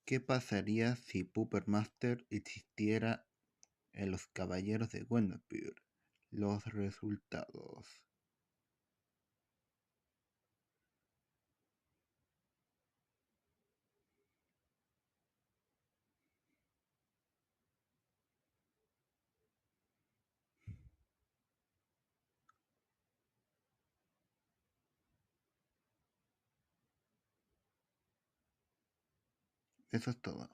¿Qué pasaría si Puppet Master existiera en los Caballeros de Gwendolyn? Los resultados. Eso es todo.